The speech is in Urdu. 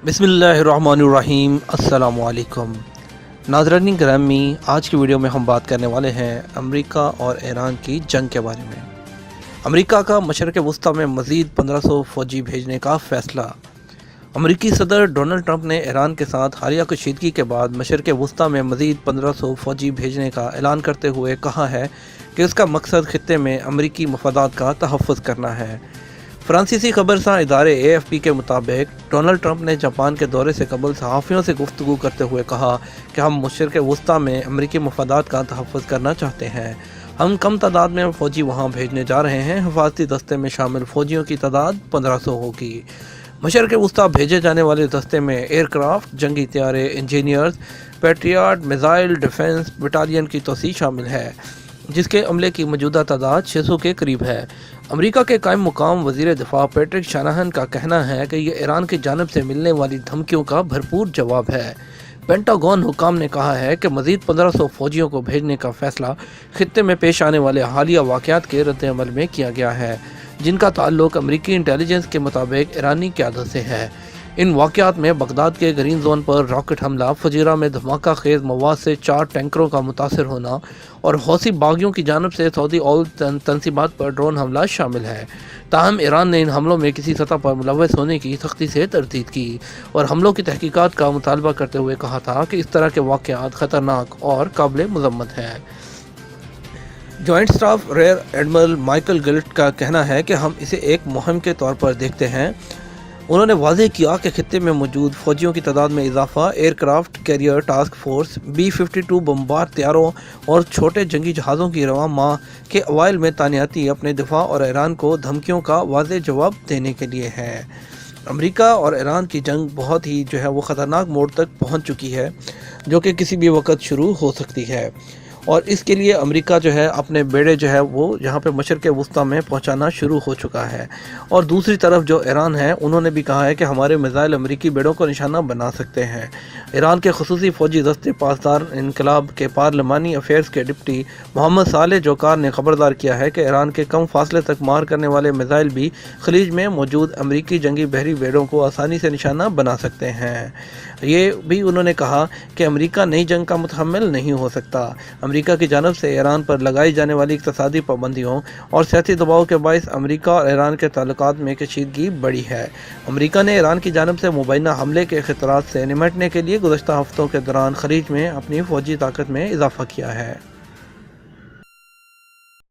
بسم اللہ الرحمن الرحیم۔ السلام علیکم ناظرین گرامی، آج کی ویڈیو میں ہم بات کرنے والے ہیں امریکہ اور ایران کی جنگ کے بارے میں۔ امریکہ کا مشرق وسطی میں مزید 1500 فوجی بھیجنے کا فیصلہ۔ امریکی صدر ڈونلڈ ٹرمپ نے ایران کے ساتھ حالیہ کشیدگی کے بعد مشرق وسطی میں مزید 1500 فوجی بھیجنے کا اعلان کرتے ہوئے کہا ہے کہ اس کا مقصد خطے میں امریکی مفادات کا تحفظ کرنا ہے۔ فرانسیسی خبرساں ادارے AFP کے مطابق ڈونلڈ ٹرمپ نے جاپان کے دورے سے قبل صحافیوں سے گفتگو کرتے ہوئے کہا کہ ہم مشرق وسطی میں امریکی مفادات کا تحفظ کرنا چاہتے ہیں۔ ہم کم تعداد میں فوجی وہاں بھیجنے جا رہے ہیں۔ حفاظتی دستے میں شامل فوجیوں کی تعداد 1500 ہوگی۔ مشرق وسطی بھیجے جانے والے دستے میں ایئر کرافٹ، جنگی طیارے، engineers, patriot missile defence battalion کی توسیع شامل ہے، جس کے عملے کی موجودہ تعداد 600 کے قریب ہے۔ امریکہ کے قائم مقام وزیر دفاع پیٹرک شانہن کا کہنا ہے کہ یہ ایران کی جانب سے ملنے والی دھمکیوں کا بھرپور جواب ہے۔ پینٹاگون حکام نے کہا ہے کہ مزید 1500 فوجیوں کو بھیجنے کا فیصلہ خطے میں پیش آنے والے حالیہ واقعات کے رد عمل میں کیا گیا ہے، جن کا تعلق امریکی انٹیلیجنس کے مطابق ایرانی قیادت سے ہے۔ ان واقعات میں بغداد کے گرین زون پر راکٹ حملہ، فجیرہ میں دھماکہ خیز مواد سے 4 ٹینکروں کا متاثر ہونا اور حوثی باغیوں کی جانب سے سعودی اول تنصیبات پر ڈرون حملہ شامل ہے۔ تاہم ایران نے ان حملوں میں کسی سطح پر ملوث ہونے کی سختی سے تردید کی اور حملوں کی تحقیقات کا مطالبہ کرتے ہوئے کہا تھا کہ اس طرح کے واقعات خطرناک اور قابل مذمت ہیں۔ Joint staff rear admiral Michael Gilday کا کہنا ہے کہ ہم اسے ایک مہم کے طور پر دیکھتے ہیں۔ انہوں نے واضح کیا کہ خطے میں موجود فوجیوں کی تعداد میں اضافہ aircraft carrier task force, B-52 bomber طیاروں اور چھوٹے جنگی جہازوں کی رواں ماہ کے اوائل میں تعیناتی اپنے دفاع اور ایران کو دھمکیوں کا واضح جواب دینے کے لیے ہے۔ امریکہ اور ایران کی جنگ بہت ہی وہ خطرناک موڑ تک پہنچ چکی ہے، جو کہ کسی بھی وقت شروع ہو سکتی ہے، اور اس کے لیے امریکہ اپنے بیڑے وہ یہاں پہ مشرق وسطی میں پہنچانا شروع ہو چکا ہے۔ اور دوسری طرف جو ایران ہے، انہوں نے بھی کہا ہے کہ ہمارے میزائل امریکی بیڑوں کو نشانہ بنا سکتے ہیں۔ ایران کے خصوصی فوجی دستے پاسدار انقلاب کے پارلیمانی افیئرز کے ڈپٹی محمد صالح جوکار نے خبردار کیا ہے کہ ایران کے کم فاصلے تک مار کرنے والے میزائل بھی خلیج میں موجود امریکی جنگی بحری بیڑوں کو آسانی سے نشانہ بنا سکتے ہیں۔ یہ بھی انہوں نے کہا کہ امریکہ نئی جنگ کا متحمل نہیں ہو سکتا۔ امریکہ کی جانب سے ایران پر لگائی جانے والی اقتصادی پابندیوں اور سیاسی دباؤ کے باعث امریکہ اور ایران کے تعلقات میں کشیدگی بڑھی ہے۔ امریکہ نے ایران کی جانب سے مبینہ حملے کے خطرات سے نمٹنے کے لیے گزشتہ ہفتوں کے دوران خلیج میں اپنی فوجی طاقت میں اضافہ کیا ہے۔